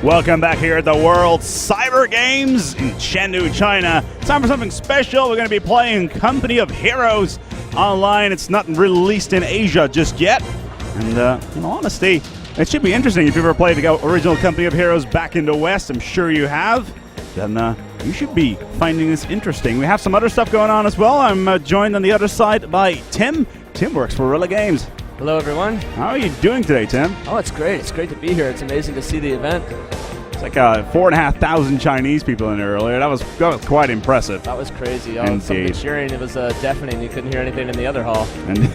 Welcome back here at the World Cyber Games in Chengdu, China. Time for something special. We're going to be playing Company of Heroes online. It's not released in Asia just yet. And in all honesty, it should be interesting. If you've ever played the original Company of Heroes back in the West, I'm sure you have, then you should be finding this interesting. We have some other stuff going on as well. I'm joined on the other side by Tim. Tim works for RELIC Games. Hello, everyone. How are you doing today, Tim? Oh, it's great. It's great to be here. It's amazing to see the event. It's like 4,500 Chinese people in there earlier. That was quite impressive. That was crazy. Some of the cheering, it was deafening. You couldn't hear anything in the other hall. And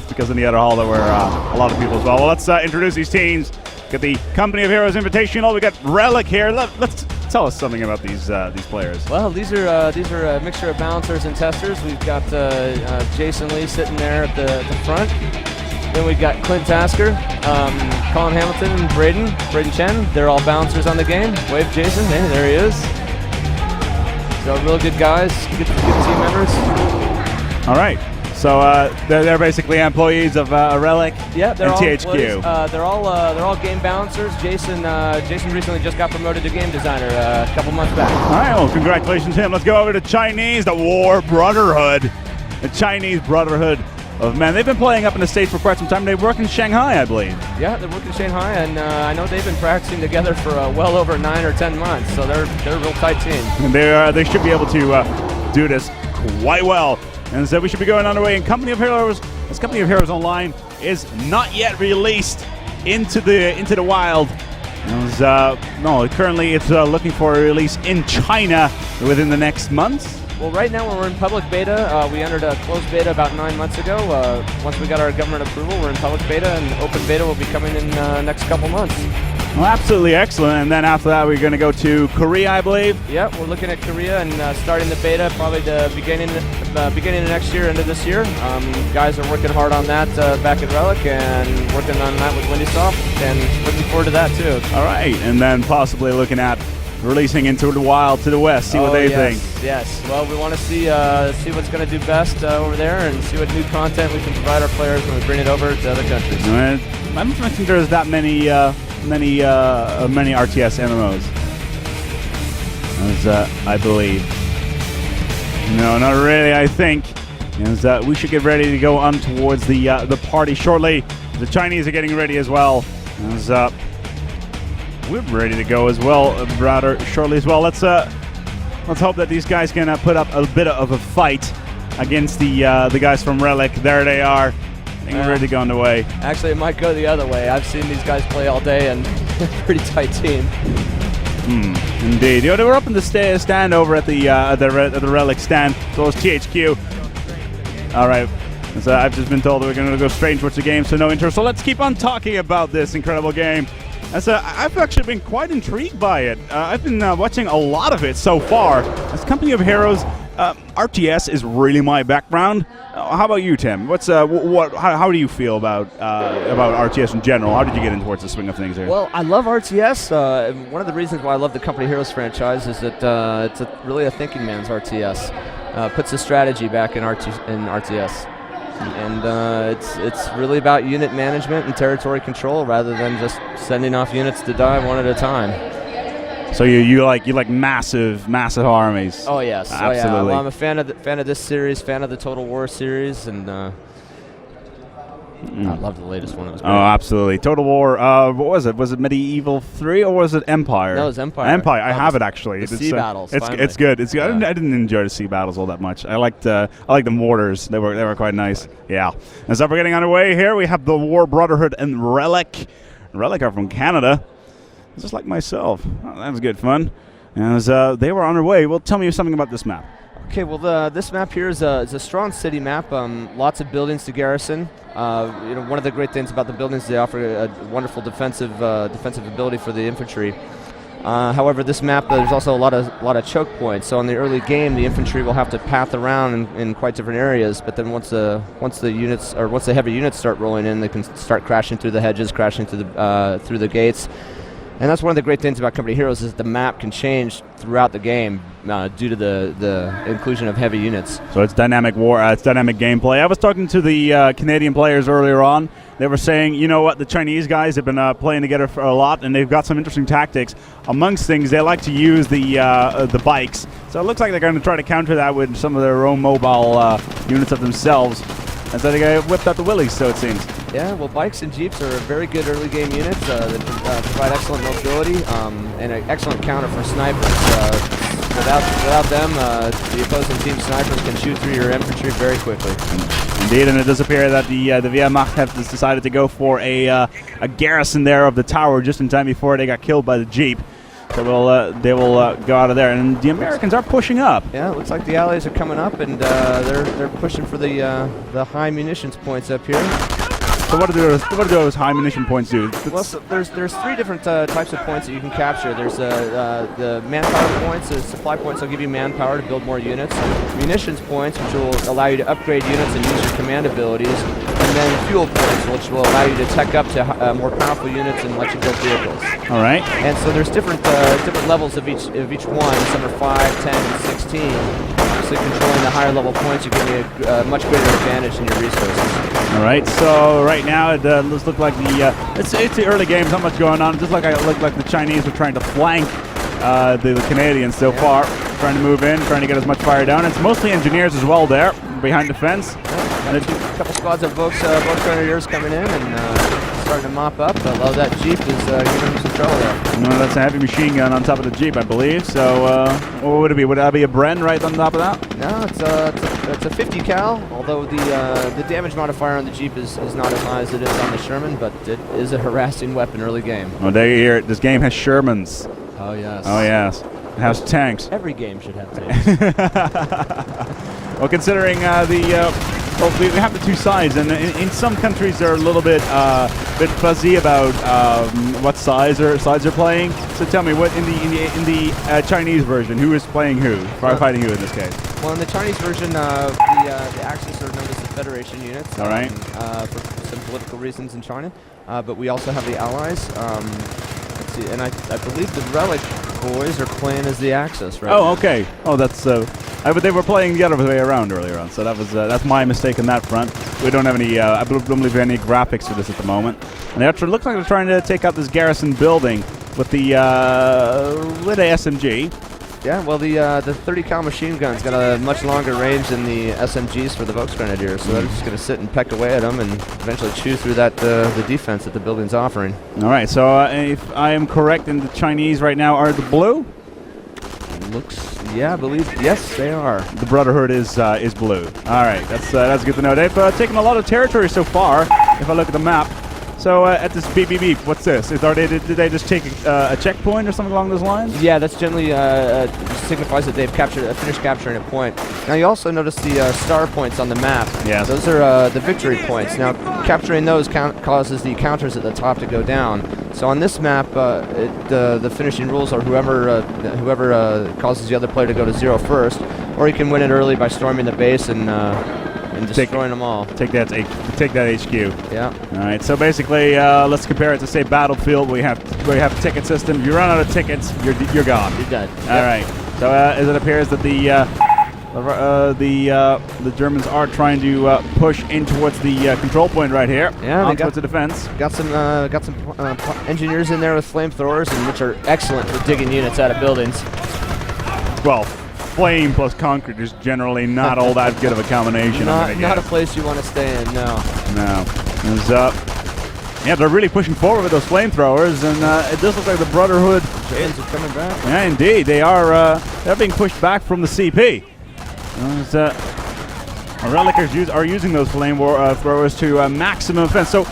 because in the other hall there were a lot of people as well. Well, let's introduce these teams. Got the Company of Heroes Invitational. We got RELIC here. Let's tell us something about these players. Well, these are a mixture of balancers and testers. We've got Jason Lee sitting there at the front. Then we've got Clint Tasker, Colin Hamilton, and Braden Chen. They're all balancers on the game. Wave Jason. Hey, there he is. So real good guys, good team members. All right. So they're basically employees of RELIC and THQ. They're all game balancers. Jason recently just got promoted to game designer a couple months back. All right, well, congratulations to him. Let's go over to Chinese, the War Brotherhood, the Chinese Brotherhood of Men. They've been playing up in the States for quite some time. They work in Shanghai, I believe. Yeah, they work in Shanghai, and I know they've been practicing together for well over 9 or 10 months. So they're a real tight team. And they should be able to do this quite well. And so we should be going underway in Company of Heroes. This Company of Heroes Online is not yet released into the wild. Currently it's looking for a release in China within the next month. Well, right now we're in public beta. We entered a closed beta about 9 months ago. Once we got our government approval, we're in public beta, and open beta will be coming in next couple months. Well, absolutely excellent. And then after that, we're going to go to Korea, I believe. Yeah, we're looking at Korea and starting the beta probably the beginning of next year, into this year. Guys are working hard on that back at RELIC and working on that with Windysoft, and looking forward to that too. All right, and then possibly looking at releasing into the wild to the west, see what they think. Yes, well, we want to see what's going to do best over there, and see what new content we can provide our players when we bring it over to other countries. I don't think there's that many RTS MMOs, as I believe. No, not really. I think we should get ready to go on towards the party shortly. The Chinese are getting ready as well. We're ready to go as well, rather shortly as well. Let's hope that these guys can put up a bit of a fight against the guys from RELIC. There they are. I think we're ready to go underway. Actually, it might go the other way. I've seen these guys play all day, and pretty tight team. Indeed. They were up in the stand over at the RELIC stand. So was THQ. All right. So I've just been told that we're going to go straight towards the game, so no intro. So let's keep on talking about this incredible game. I've actually been quite intrigued by it. I've been watching a lot of it so far. As Company of Heroes, RTS is really my background. How about you, Tim? How do you feel about RTS in general? How did you get in towards the swing of things here? Well, I love RTS. One of the reasons why I love the Company of Heroes franchise is that it's really a thinking man's RTS. Puts the strategy back in RTS. And it's really about unit management and territory control rather than just sending off units to die one at a time. So you like massive armies. Oh yes, absolutely. Oh, yeah. Well, I'm a fan of this series, fan of the Total War series, and I love the latest one. It was great. Oh, absolutely. Total War. What was it? Was it Medieval 3 or was it Empire? No, it was Empire. Empire. I have it actually. The sea battles. It's good. It's good. Yeah. I didn't enjoy the sea battles all that much. I liked the mortars. They were quite nice. Yeah. And so we're getting underway here. We have the War Brotherhood and RELIC. RELIC are from Canada, just like myself. Oh, that was good fun. As they were on their way. Well, tell me something about this map. Okay, well, this map here is a strong city map. Lots of buildings to garrison. One of the great things about the buildings, they offer a wonderful defensive ability for the infantry. However, this map, there's also a lot of choke points. So in the early game, the infantry will have to path around in quite different areas. But then once the heavy units start rolling in, they can start crashing through the hedges, crashing through the gates. And that's one of the great things about Company Heroes is the map can change throughout the game due to the inclusion of heavy units. So it's dynamic war, it's dynamic gameplay. I was talking to the Canadian players earlier on. They were saying, you know what, the Chinese guys have been playing together for a lot, and they've got some interesting tactics. Amongst things, they like to use the bikes. So it looks like they're going to try to counter that with some of their own mobile units of themselves. And so they whipped out the willies, so it seems. Yeah, well, bikes and jeeps are very good early game units that provide excellent mobility and an excellent counter for snipers. Without them, the opposing team snipers can shoot through your infantry very quickly. Indeed, and it does appear that the Wehrmacht have decided to go for a garrison there of the tower just in time before they got killed by the jeep. So they will go out of there, and the Americans are pushing up. Yeah, it looks like the Allies are coming up, and they're pushing for the high munitions points up here. So what do those high munition points do? Well, so there's three different types of points that you can capture. There's the manpower points, the supply points will give you manpower to build more units. Munitions points, which will allow you to upgrade units and use your command abilities. And then fuel points, which will allow you to tech up to more powerful units and let you build vehicles. All right. And so there's different levels of each one. Some are 5, 10, and 16. Obviously, controlling the higher level points, you give you a much greater advantage in your resources. All right. So right now it does look like it's the early game. Not much going on. Just like it looked like the Chinese were trying to flank the Canadians so far, trying to move in, trying to get as much fire down. It's mostly engineers as well there behind the fence. And a couple squads of Volks Grenadiers coming in and starting to mop up. Although that Jeep is giving them some trouble there. No, that's a heavy machine gun on top of the Jeep, I believe. So what would it be? Would that be a Bren right on top of that? No, it's a 50 cal. Although the damage modifier on the Jeep is not as high as it is on the Sherman, but it is a harassing weapon early game. Oh, there you hear it. This game has Shermans. Oh yes. Oh yes. It has tanks. Every game should have tanks. Well, considering we have the two sides, and in some countries they're a little bit fuzzy about what sides are playing. So tell me, what in the Chinese version, who is playing who, fighting who in this case? Well, in the Chinese version, the Axis are known as the Federation units. All right. For some political reasons in China, but we also have the Allies. Let's see, and I believe the Relic boys are playing as the Axis, right? Oh, okay. Oh, that's. They were playing the other way around earlier on, so that's my mistake on that front. We don't have any. I don't believe any graphics for this at the moment. And it actually looks like they're trying to take out this garrison building with the SMG. Yeah, well, the 30 cal machine gun's got a much longer range than the SMGs for the Volks Grenadiers, so they're just going to sit and peck away at them and eventually chew through that the defense that the building's offering. All right, so if I am correct, in the Chinese right now are the blue. Yeah, I believe yes, they are. The Brotherhood is blue. All right, that's good to know. They've taken a lot of territory so far. If I look at the map. So at this beep, what's this? Did they just take a checkpoint or something along those lines? Yeah, that's generally signifies that they've finished capturing a point. Now you also notice the star points on the map. Yes. Those are the victory points. Now capturing those causes the counters at the top to go down. So on this map, the finishing rules are whoever causes the other player to go to 0 first, or you can win it early by storming the base and destroying them all. Take that HQ. Yeah. All right. So basically, let's compare it to say Battlefield. We have a ticket system. You run out of tickets, you're gone. You're dead. All right. So as it appears that the Germans are trying to push in towards the control point right here. Yeah. On towards the defense. Got some engineers in there with flamethrowers, and which are excellent for digging units out of buildings. Well, flame plus concrete is generally not all that good of a combination. Not a place you want to stay in, no. No. They're really pushing forward with those flamethrowers, and it does look like the Brotherhood Germans are coming back. Yeah, indeed. They are they're being pushed back from the CP. RELIC are using those flame throwers to maximum effect. So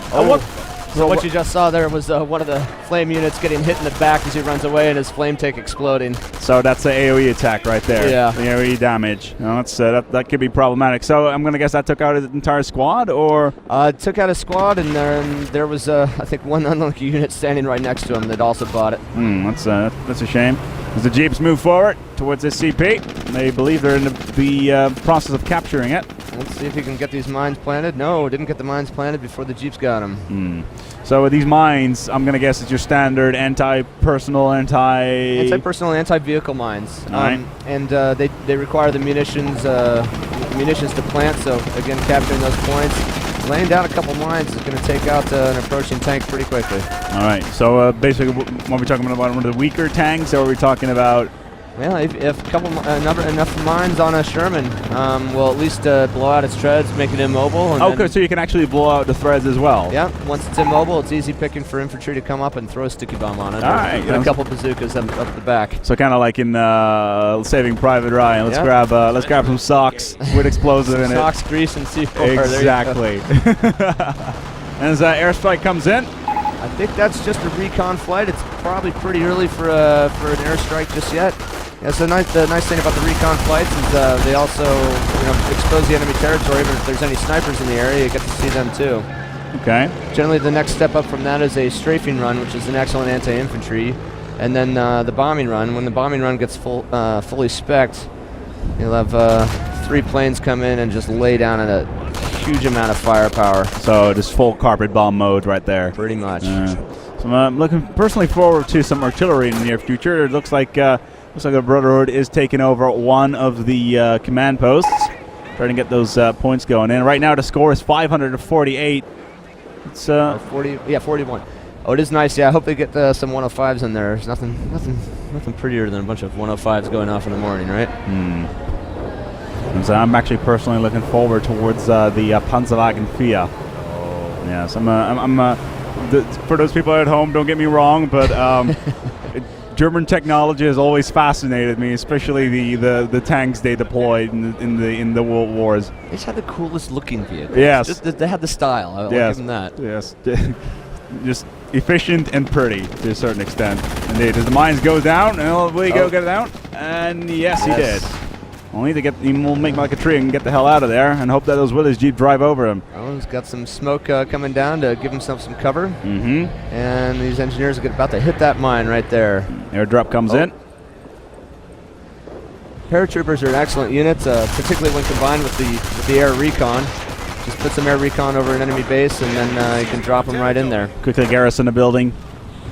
what you just saw there was one of the flame units getting hit in the back as he runs away and his flame tank exploding. So that's the AoE attack right there. Yeah. The AoE damage. That could be problematic. So I'm going to guess that took out an entire squad, or? It took out a squad, and there was, I think, one unlucky unit standing right next to him that also bought it. That's a shame. As the Jeeps move forward towards this CP, they believe they're in the process of capturing it. Let's see if he can get these mines planted. No, didn't get the mines planted before the Jeeps got them. So with these mines, I'm going to guess it's your standard anti-personal, anti-personal, anti-vehicle mines. Right. And they require the munitions to plant. So again, capturing those points, laying down a couple mines is going to take out an approaching tank pretty quickly. All right. So basically, what are we talking about? One of the weaker tanks, or are we talking about? Well, if enough mines on a Sherman will at least blow out its treads, make it immobile. And Okay, so you can actually blow out the threads as well. Yeah, once it's immobile, it's easy picking for infantry to come up and throw a sticky bomb on it. All right, and a couple bazookas up the back. So kind of like in Saving Private Ryan. Let's grab some socks with explosive in it. Socks, grease, and C4. Exactly. And as airstrike comes in. I think that's just a recon flight. It's probably pretty early for an airstrike just yet. Yeah, so the nice thing about the recon flights is they also expose the enemy territory. Even if there's any snipers in the area, you get to see them too. Okay. Generally, the next step up from that is a strafing run, which is an excellent anti-infantry, and then the bombing run. When the bombing run gets fully spec'd, you'll have 3 planes come in and just lay down a huge amount of firepower. So just full carpet bomb mode right there. Pretty much. So I'm looking personally forward to some artillery in the near future. It looks like the Brotherhood is taking over one of the command posts, trying to get those points going in. Right now the score is 500 to 48. It's 41. Oh, it is nice. Yeah, I hope they get some 105s in there. There's nothing prettier than a bunch of 105s going off in the morning, right? And so I'm actually personally looking forward towards the Panzerwagen 4. Yes, for those people at home, don't get me wrong, but German technology has always fascinated me, especially the tanks they deployed in the World Wars. They just had the coolest looking vehicles. Yes, they had the style. I'll give them that. Yes, just efficient and pretty to a certain extent. Indeed, as the mines go down, will he go get it out? And yes, he did. Only to we'll make like a tree and get the hell out of there, and hope that those Willys Jeep drive over him. Oh, he's got some smoke coming down to give himself some cover. And these engineers are about to hit that mine right there. Airdrop comes in. Paratroopers are an excellent unit, particularly when combined with the air recon. Just put some air recon over an enemy base, and then you can drop them right in there. Quickly garrison the building.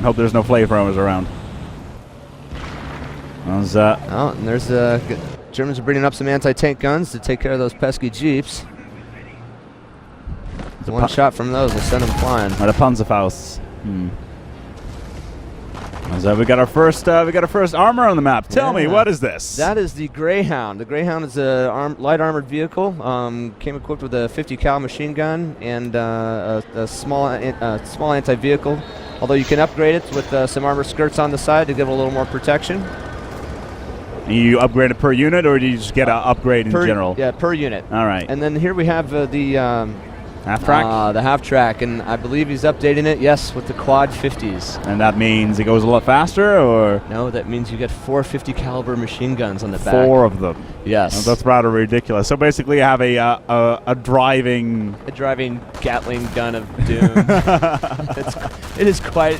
Hope there's no flamethrowers around. And there's Germans are bringing up some anti-tank guns to take care of those pesky Jeeps. One shot from those will send them flying. Or the Panzerfausts. So we got our first armor on the map. Tell me, what is this? That is the Greyhound. The Greyhound is a light armored vehicle. Came equipped with a 50 cal machine gun and a small anti-vehicle. Although you can upgrade it with some armor skirts on the side to give it a little more protection. You upgrade it per unit, or do you just get an upgrade in general? Yeah, per unit. All right. And then here we have the half-track? The half-track, and I believe he's updating it, yes, with the quad 50s. And that means it goes a lot faster, or? No, that means you get 4 50 caliber machine guns on the back. 4 of them? Yes. Oh, that's rather ridiculous. So basically you have a driving... A driving Gatling gun of doom. It is quite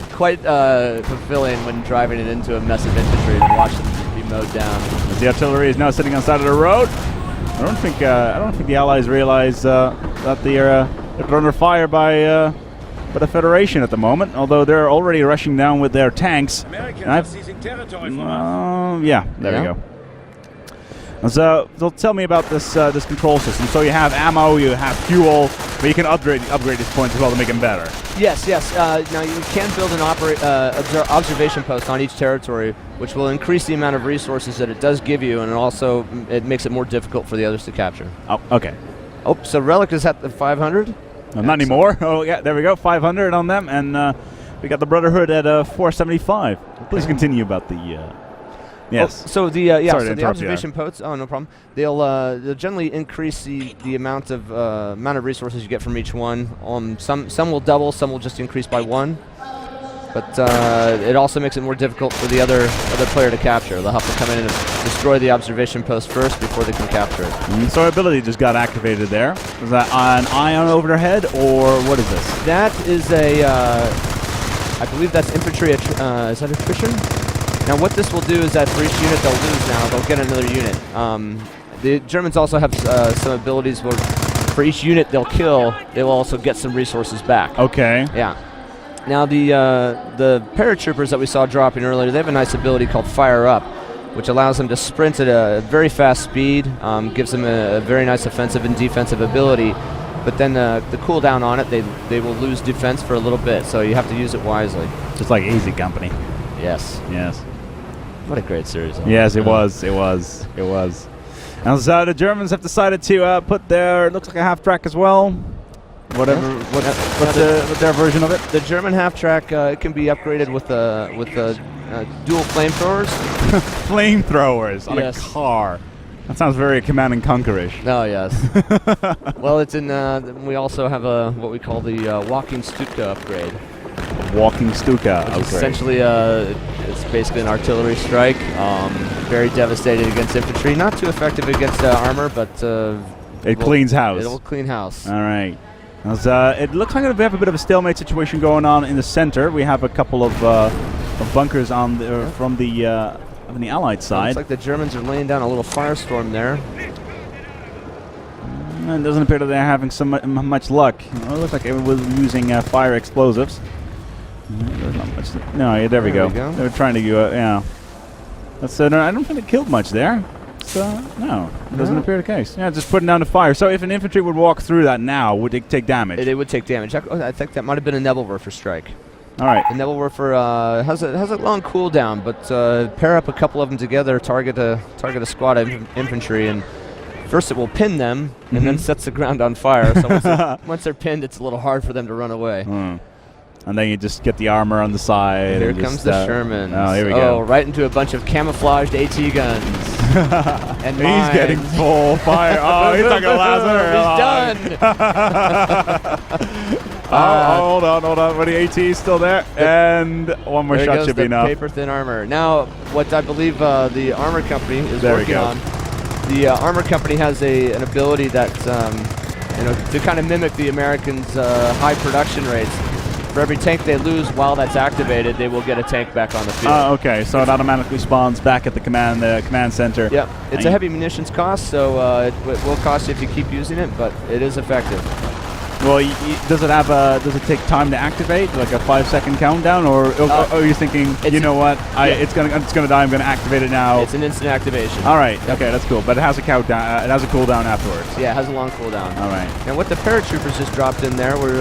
fulfilling when driving it into a mess of infantry to watch them be mowed down. As the artillery is now sitting on the side of the road. I don't think the Allies realize that they're under fire by the Federation at the moment. Although they're already rushing down with their tanks. Americans are seizing territory from us. Yeah, there we go. So tell me about this control system. So you have ammo, you have fuel, but you can upgrade these points as well to make them better. Yes. Now you can build an observation post on each territory, which will increase the amount of resources that it does give you, and also it makes it more difficult for the others to capture. Oh, okay. Oh, so Relic is at the 500? Not anymore. Oh, yeah, there we go. 500 on them, and we got the Brotherhood at 475. Okay. Please continue about the... Yes. Oh, so the observation posts. Oh, no problem. They'll generally increase the amount of resources you get from each one. Some will double, some will just increase by 1. But it also makes it more difficult for the other player to capture. They'll have to come in and destroy the observation post first before they can capture it. So ability just got activated there. Is that an ion over their head, or what is this? That is I believe that's infantry. Is that attrition? Now what this will do is that for each unit they'll lose now, they'll get another unit. The Germans also have some abilities where for each unit they'll kill, they'll also get some resources back. Okay. Yeah. Now the paratroopers that we saw dropping earlier, they have a nice ability called Fire Up, which allows them to sprint at a very fast speed, gives them a very nice offensive and defensive ability. But then the cooldown on it, they will lose defense for a little bit, so you have to use it wisely. Just like Easy Company. Yes. Yes. What a great series. Yes, it was. It was. And so the Germans have decided to put their, looks like a half track as well. Whatever. What's their version of it? The German half track it can be upgraded with dual flamethrowers. Flamethrowers on Yes. a car. That sounds very Command and Conquer-ish. Oh yes. Well, it's in. We also have what we call the walking Stuka upgrade. Walking Stuka Which upgrade. is essentially, it's basically an artillery strike. Very devastating against infantry. Not too effective against armor, but it cleans house. It'll clean house. All right. It looks like we have a bit of a stalemate situation going on in the center. We have a couple of bunkers on from the Allied side. Looks like the Germans are laying down a little firestorm there. It doesn't appear that they're having so much luck. It looks like it was using fire explosives. There's not much. No, yeah, there we go. They were trying to yeah. No, I don't think they killed much there. So no, it doesn't appear the case. Yeah, just putting down the fire. So if an infantry would walk through that now, would it take damage? It would take damage. I think that might have been a Nebelwerfer strike. All right. The Nebelwerfer has a long cooldown, but pair up a couple of them together, target a squad of infantry, and first it will pin them, and then sets the ground on fire. So once they're pinned, it's a little hard for them to run away. And then you just get the armor on the side. Here comes the Sherman. Oh, here we go. Oh, right into a bunch of camouflaged AT guns. And he's getting full fire. Oh, he's not going to last there. He's done. Hold on. But the AT is still there. And one more shot should be enough. Paper-thin armor. Now, what I believe the armor company is working on, the armor company has an ability that, to kind of mimic the Americans' high production rates. For every tank they lose while that's activated, they will get a tank back on the field. Okay, so it automatically spawns back at the command center. Yep, it's a heavy munitions cost, so it will cost you if you keep using it, but it is effective. Well, does it take time to activate, like a 5-second countdown, or are you thinking, you know what, it's gonna die, I'm gonna activate it now? It's an instant activation. All right, okay, that's cool. But it has a countdown. It has a cooldown afterwards. Yeah, it has a long cooldown. All right. And what the paratroopers just dropped in there, we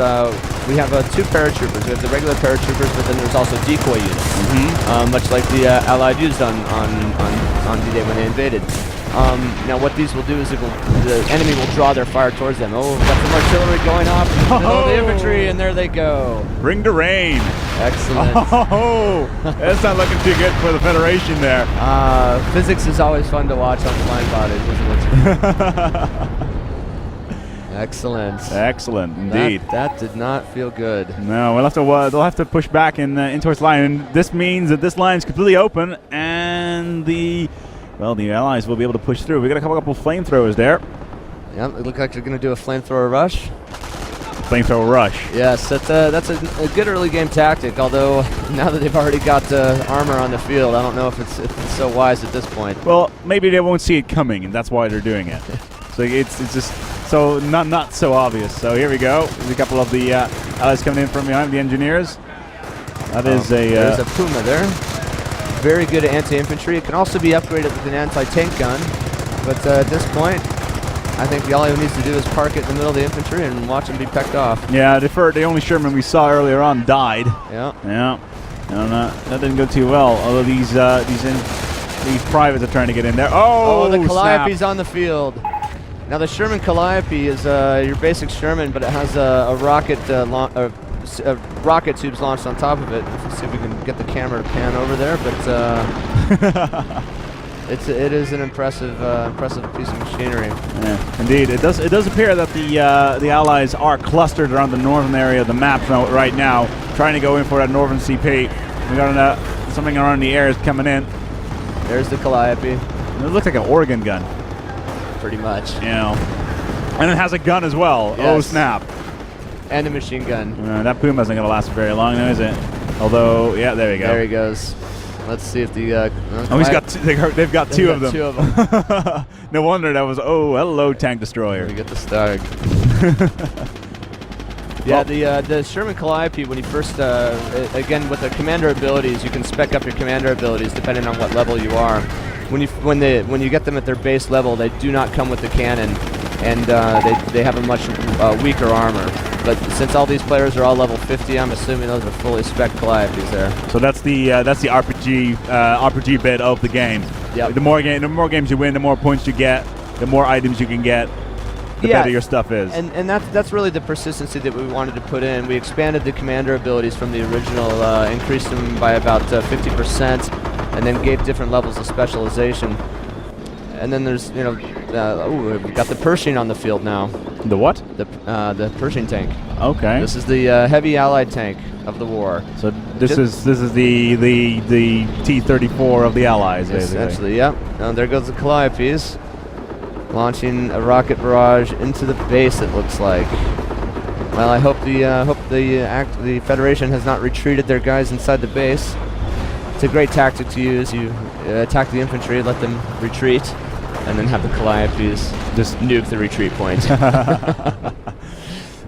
have two paratroopers. We have the regular paratroopers, but then there's also decoy units, much like the Allied used on D-Day when they invaded. Now what these will do is the enemy will draw their fire towards them. Oh, we've got some artillery going off in the middle of the infantry, and there they go. Bring the rain. Excellent. Oh, that's not looking too good for the Federation there. Physics is always fun to watch on flying bodies, isn't it? Excellent. Indeed. That did not feel good. No, they'll have to push back in towards the line, and this means that this line is completely open, and the Allies will be able to push through. We got a couple flamethrowers there. Yeah, it looks like they're going to do a flamethrower rush. Flamethrower rush. Yes, that's a good early game tactic. Although now that they've already got armor on the field, I don't know if it's so wise at this point. Well, maybe they won't see it coming, and that's why they're doing it. So it's just so not so obvious. So here we go. There's a couple of the Allies coming in from behind, the engineers. There's a Puma there. Very good at anti-infantry. It can also be upgraded with an anti-tank gun. But at this point, I think all he needs to do is park it in the middle of the infantry and watch them be pecked off. Yeah, the only Sherman we saw earlier on died. Yeah. No, that didn't go too well. Although these privates are trying to get in there. Oh, the Calliope's on the field. Now the Sherman Calliope is your basic Sherman, but it has a rocket rocket tubes launched on top of it. Let's see if we can get the camera to pan over there, but it is an impressive piece of machinery. Yeah, indeed. It does appear that the Allies are clustered around the northern area of the map right now, trying to go in for that northern CP. We got something around the air is coming in. There's the Calliope. It looks like an organ gun. Pretty much. Yeah. And it has a gun as well. Yes. Oh snap. And a machine gun. That Puma isn't going to last very long, though, is it? Although, yeah, there we go. There he goes. Let's see if the. Oh, he's got. They've got two of them. Two of them. No wonder that was. Oh, hello, tank destroyer. We get the Stag. Yeah, the Sherman Calliope, when you first, again, with the commander abilities, you can spec up your commander abilities depending on what level you are. When you get them at their base level, they do not come with the cannon, and they have a much weaker armor. But since all these players are all level 50, I'm assuming those are fully spec Calliopes there. So that's the RPG bit of the game. Yep. The more games you win, the more points you get, the more items you can get, the better your stuff is. And that's really the persistency that we wanted to put in. We expanded the commander abilities from the original, increased them by about 50%, and then gave different levels of specialization. And then there's, we've got the Pershing on the field now. The what? The Pershing tank. Okay. This is the heavy Allied tank of the war. So this is the T-34 of the Allies, basically. Essentially, yep. Now there goes the Calliopes, launching a rocket barrage into the base. It looks like. Well, I hope the Federation has not retreated their guys inside the base. It's a great tactic to use. You attack the infantry, let them retreat, and then have the Calliopes just nuke the retreat point.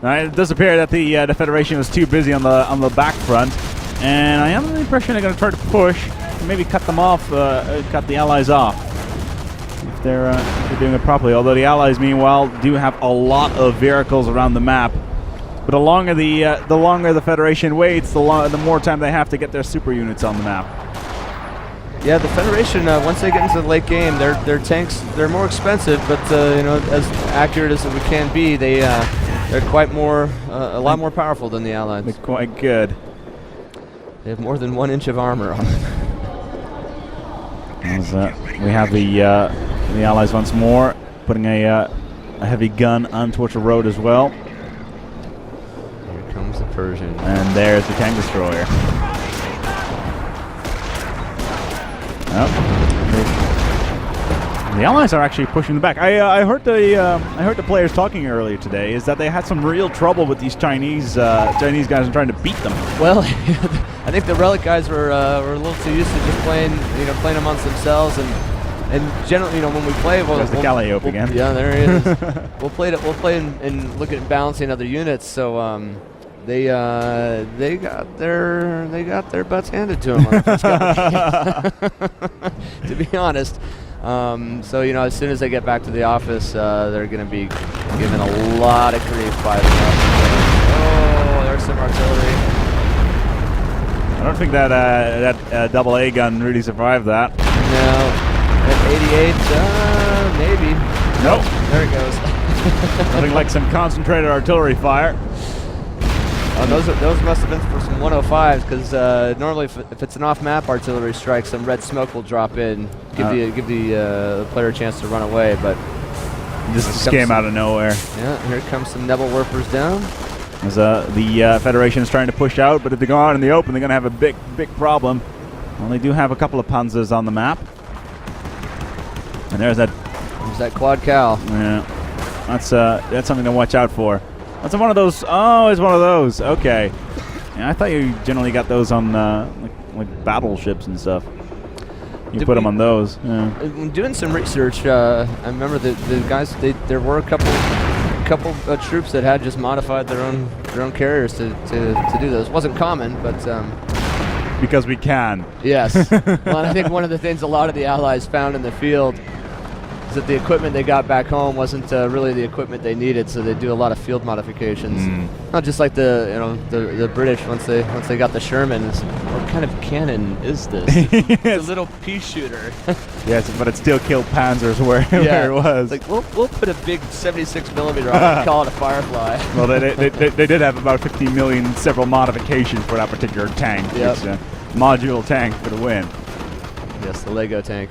It does appear that the Federation was too busy on the back front, and I am under the impression they're going to try to push, maybe cut them off, cut the Allies off, if they're doing it properly. Although the Allies, meanwhile, do have a lot of vehicles around the map. But the longer the Federation waits, the more time they have to get their super units on the map. Yeah, the Federation, once they get into the late game, their tanks, they're more expensive, but as accurate as we can be, they're quite a lot more powerful than the Allies. They're quite good. They have more than 1 inch of armor on them. We have the Allies once more, putting a heavy gun on towards the road as well. Here comes the Persian. And there's the tank destroyer. The Allies are actually pushing them back. I heard the players talking earlier today is that they had some real trouble with these Chinese guys and trying to beat them. Well, I think the Relic guys were a little too used to just playing amongst themselves, and generally, when we play, there's the Calliope again. Yeah, there he is. We'll play and look at balancing other units. So they got their butts handed to them on the first couple games, to be honest. So as soon as they get back to the office, they're going to be given a lot of grief by the Oh, there's some artillery. I don't think that double A gun really survived that. No, at 88, maybe. Nope. There it goes. Nothing like some concentrated artillery fire. Those must have been for some 105s, because normally if it's an off-map artillery strike, some red smoke will drop in, give the player a chance to run away. But this just came out of nowhere. Yeah, here comes some Nebel Warpers down. As the Federation is trying to push out, but if they go out in the open, they're going to have a big problem. Well, they do have a couple of Panzers on the map, and there's that quad Cal. Yeah, that's something to watch out for. That's one of those. Oh, it's one of those. Okay. Yeah, I thought you generally got those on like battleships and stuff. You put them on those. Yeah. When doing some research, I remember the guys. There were a couple troops that had just modified their own carriers to do those. It wasn't common, but because we can. Yes. Well, I think one of the things a lot of the Allies found in the field is that the equipment they got back home wasn't really the equipment they needed, so they do a lot of field modifications. Not just like the British once they got the Sherman. What kind of cannon is this? It's a little pea shooter. Yes, but it still killed Panzers where it was. It's like we'll put a big 76 millimeter on it and call it a Firefly. Well, they did have about 15 million several modifications for that particular tank. Yep. It's a modular tank for the win. Yes, the Lego tank.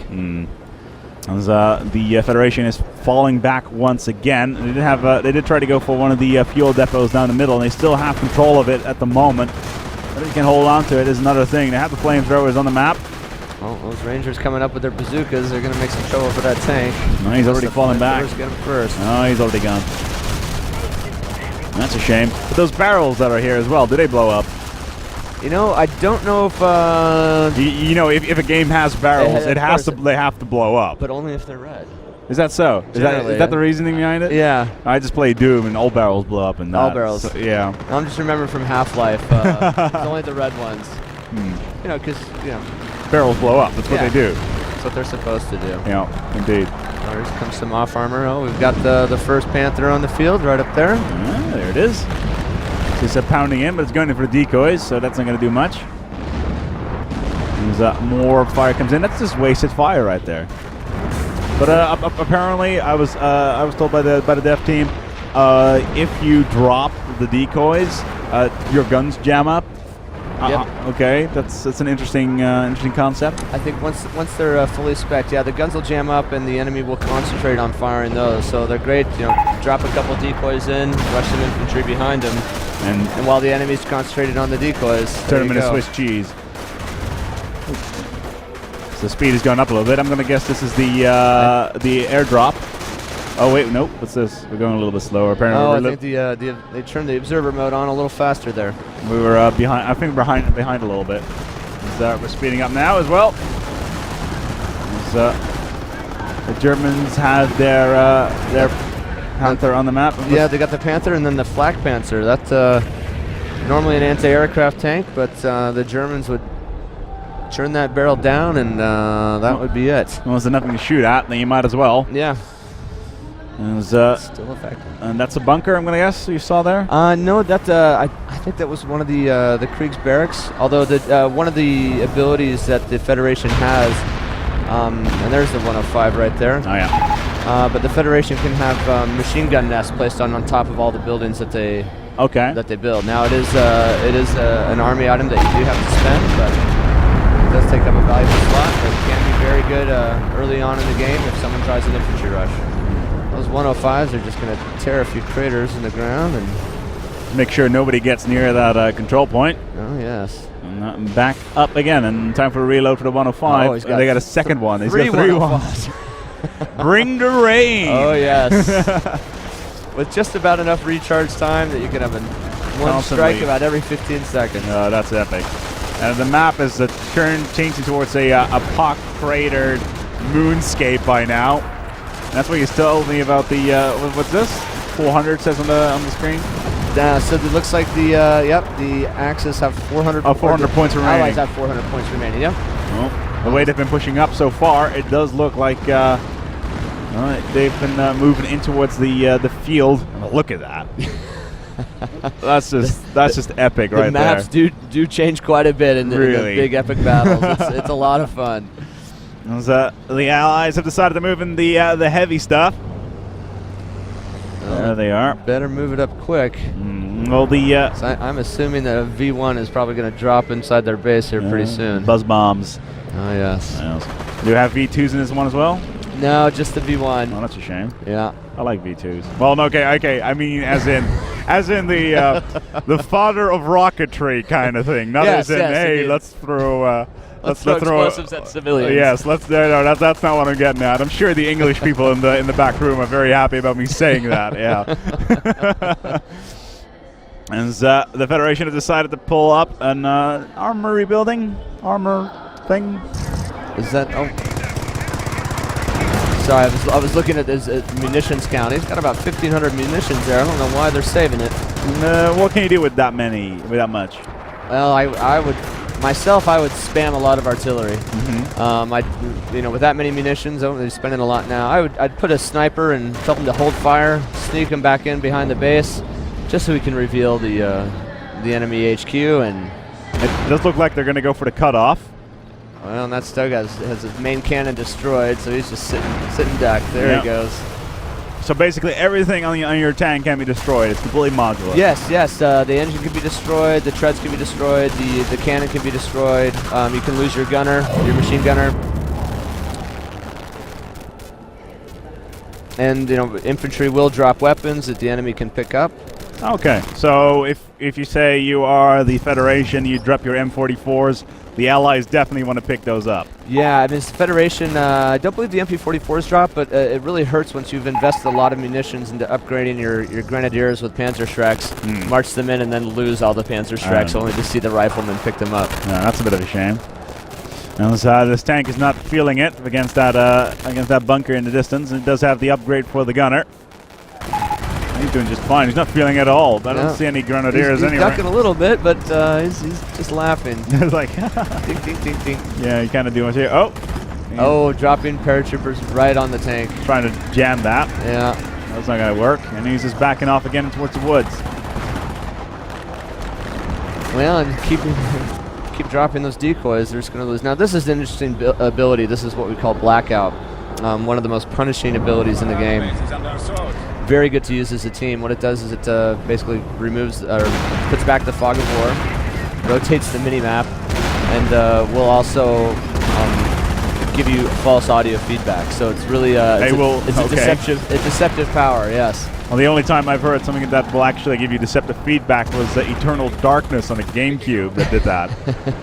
As the Federation is falling back once again. They did try to go for one of the fuel depots down the middle, and they still have control of it at the moment. Whether you can hold on to it is another thing. They have the flamethrowers on the map. Well, those Rangers coming up with their bazookas, they're going to make some trouble for that tank. No, he's already falling back. Get him first. Oh, he's already gone. That's a shame. But those barrels that are here as well, do they blow up? You know, I don't know if. You know, if a game has barrels, Of course. they have to blow up. But only if they're red. Is that so? Is Generally, that the reasoning behind it? Yeah. I just play Doom and all barrels blow up and All that. barrels. So, yeah. I'm just remembering from Half-Life. It's only the red ones. You know, because Barrels blow up. That's what Yeah. they do. that's what they're supposed to do. Yeah, indeed. Oh, here comes some off armor. Oh, we've got the first Panther on the field right up there. There it is. Just pounding in, but it's going in for the decoys, so that's not going to do much. As more fire comes in, that's just wasted fire right there. But apparently, I was told by the dev team, if you drop the decoys, your guns jam up. Yep. Okay, that's an interesting concept. I think once they're fully spec'd, yeah, the guns will jam up and the enemy will concentrate on firing those. So they're great. You know, drop a couple decoys in, rush some infantry behind them, and while the enemy's concentrated on the decoys, turn them into Swiss cheese. So speed has gone up a little bit. I'm going to guess this is the airdrop. Oh wait, nope. What's this? We're going a little bit slower. Apparently, Oh, I think they turned the observer mode on a little faster there. we were behind. I think behind a little bit. We're speeding up now as well. The Germans have their Panther on the map. Yeah, they got the Panther and then the Flak Panzer. That's normally an anti-aircraft tank, but the Germans would turn that barrel down, and that would be it. Well, there's nothing to shoot at, then you might as well. Yeah. Still effective. And that's a bunker, I'm going to guess, you saw there? No, that I think that was one of the Krieg's barracks. Although one of the abilities that the Federation has, and there's the 105 right there. Oh yeah. But the Federation can have machine gun nests placed on top of all the buildings that they build. Now it is an army item that you do have to spend, but it does take up a valuable slot. But it can be very good early on in the game if someone tries an infantry rush. Those 105s are just going to tear a few craters in the ground and make sure nobody gets near that control point. Oh yes. And back up again, and time for a reload for the 105. Oh, They got a second one. He's got 3 105s. Bring the rain. Oh yes. With just about enough recharge time that you can have one strike about every 15 seconds. Oh, that's epic. And the map is changing towards a pock cratered moonscape by now. And that's what you told me about the what's this? 400 says on the screen. So it looks like the Axis have 400. 400 points remaining. Allies have 400 points remaining. Yep. Well, the way they've been pushing up so far, it does look like they've been moving in towards the field. Oh, look at that. that's just epic right there. The maps do change quite a bit in the big epic battles. It's a lot of fun. The Allies have decided to move in the heavy stuff. There they are. Better move it up quick. Well, so I'm assuming that a V1 is probably going to drop inside their base here pretty soon. Buzz bombs. Oh yes. Do you have V2s in this one as well? No, just the V1. Oh, that's a shame. Yeah. I like V2s. Well, no, okay. I mean, as in the father of rocketry kind of thing. Not as in, hey, indeed. let's throw. Let's throw explosives at civilians. Yes, no, that's not what I'm getting at. I'm sure the English people in the back room are very happy about me saying that. Yeah. And the Federation has decided to pull up an armor thing. Is that? Oh. Sorry, I was looking at his munitions count. He's got about 1,500 munitions there. I don't know why they're saving it. What can you do with that much? Well, I would spam a lot of artillery. With that many munitions, they're spending a lot now. I'd put a sniper and tell them to hold fire, sneak them back in behind the base, just so we can reveal the enemy HQ. And it does look like they're going to go for the cutoff. Well, and that Stug has his main cannon destroyed, so he's just sitting duck. There he goes. So basically everything on your tank can be destroyed. It's completely modular. Yes. The engine can be destroyed. The treads can be destroyed. The cannon can be destroyed. You can lose your gunner, your machine gunner. And infantry will drop weapons that the enemy can pick up. Okay, so if you say you are the Federation, you drop your M44s the Allies definitely want to pick those up. Yeah, I mean, it's the Federation. I don't believe the MP-44s drop, but it really hurts once you've invested a lot of munitions into upgrading your Grenadiers with Panzerschrecks, march them in, and then lose all the Panzerschrecks, only to see the riflemen pick them up. Yeah, that's a bit of a shame. And this tank is not feeling it against that bunker in the distance. It does have the upgrade for the gunner. He's doing just fine. He's not feeling it at all. I don't see any Grenadiers he's anywhere. ducking a little bit, but he's just laughing. It's like, ding, ding, ding, ding. yeah, you kind of do what's here. Oh. Oh, dropping paratroopers right on the tank. Trying to jam that. Yeah. That's not going to work. And he's just backing off again towards the woods. Well, and keep dropping those decoys. They're just going to lose. Now, this is an interesting ability. This is what we call Blackout. One of the most punishing abilities in the game. Very good to use as a team. What it does is it basically removes or puts back the fog of war, rotates the mini-map, and will also give you false audio feedback. So it's really it's a deceptive power. Yes. Well, the only time I've heard something that will actually give you deceptive feedback was Eternal Darkness on the GameCube that did that.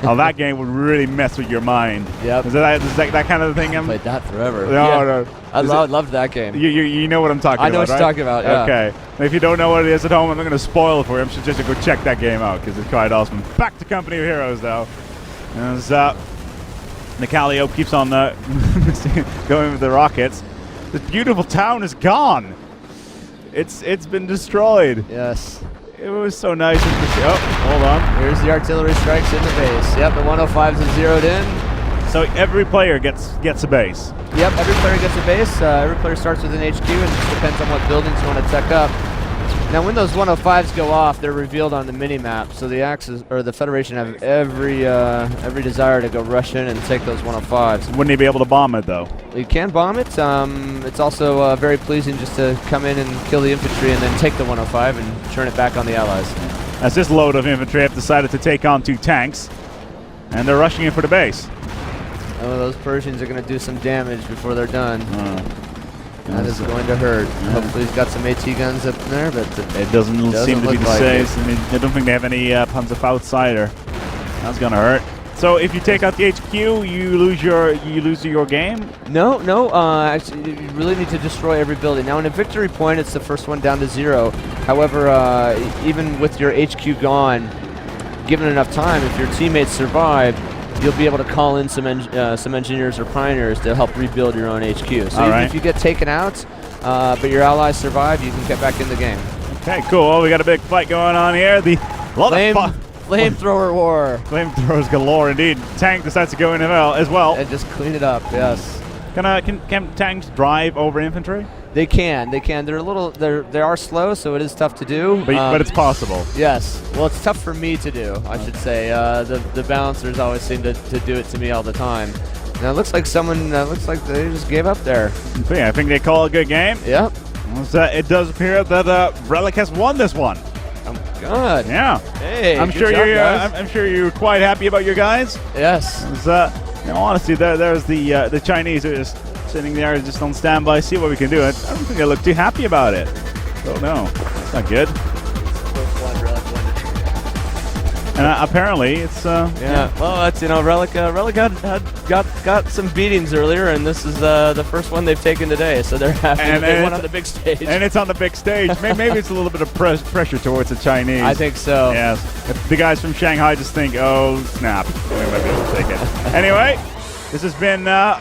Now that game would really mess with your mind. Yep. Is that kind of the thing? I played that forever. No. I loved that game. You know what I'm talking about, I know what you're talking about, yeah. Okay. If you don't know what it is at home, I'm not going to spoil it for you. I'm suggesting go check that game out because it's quite awesome. Back to Company of Heroes, though. As Nicalio keeps on going with the rockets. This beautiful town is gone. It's been destroyed. Yes. It was so nice. Oh, hold on. Here's the artillery strikes in the base. Yep, the 105s are zeroed in. So every player gets a base. Yep, every player gets a base. Every player starts with an HQ, and it just depends on what buildings you want to tech up. Now, when those 105s go off, they're revealed on the mini-map. So the Axis or the Federation have every desire to go rush in and take those 105s. Wouldn't he be able to bomb it though? You can bomb it. It's also very pleasing just to come in and kill the infantry and then take the 105 and turn it back on the Allies. As this load of infantry have decided to take on 2 tanks, and they're rushing in for the base. Oh, those Persians are going to do some damage before they're done. That is going to hurt. Hopefully he's got some AT guns up in there, but it doesn't seem to be the case. I mean, I don't think they have any Panzerfaust either. That's going to hurt. So if you take out the HQ, you lose your game? No. Actually, you really need to destroy every building. Now, in a victory point, it's the first one down to 0. However, even with your HQ gone, given enough time, if your teammates survive, you'll be able to call in some engineers or pioneers to help rebuild your own HQ. So even if you get taken out, but your allies survive, you can get back in the game. Okay, cool. Well, we got a big fight going on here. The Flamethrower war. Flamethrowers galore, indeed. Tank decides to go in as well. And just clean it up. Yes. Can tanks drive over infantry? They can. They are slow, so it is tough to do. But it's possible. Yes. Well, it's tough for me to do, I should say. The balancers always seem to do it to me all the time. Now it looks like they just gave up there. So yeah, I think they call it a good game. Yep. It does appear that RELIC has won this one. Oh my God. Yeah. Hey. I'm sure you're quite happy about your guys. Yes. Honestly, there's the Chinese are just sitting there just on standby, see what we can do. I don't think they look too happy about it. Oh no, it's not good. And apparently it's yeah. Well, that's Relic got some beatings earlier, and this is the first one they've taken today. So they're happy they won on the big stage. And it's on the big stage. Maybe it's a little bit of pressure towards the Chinese. I think so. Yes. If the guys from Shanghai just think, oh snap, we might be able to take it. Anyway, this has been the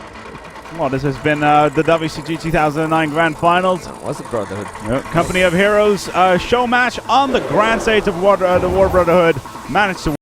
WCG 2009 Grand Finals. What's it, Brotherhood? Company of Heroes show match on the grand stage of the War Brotherhood. Managed to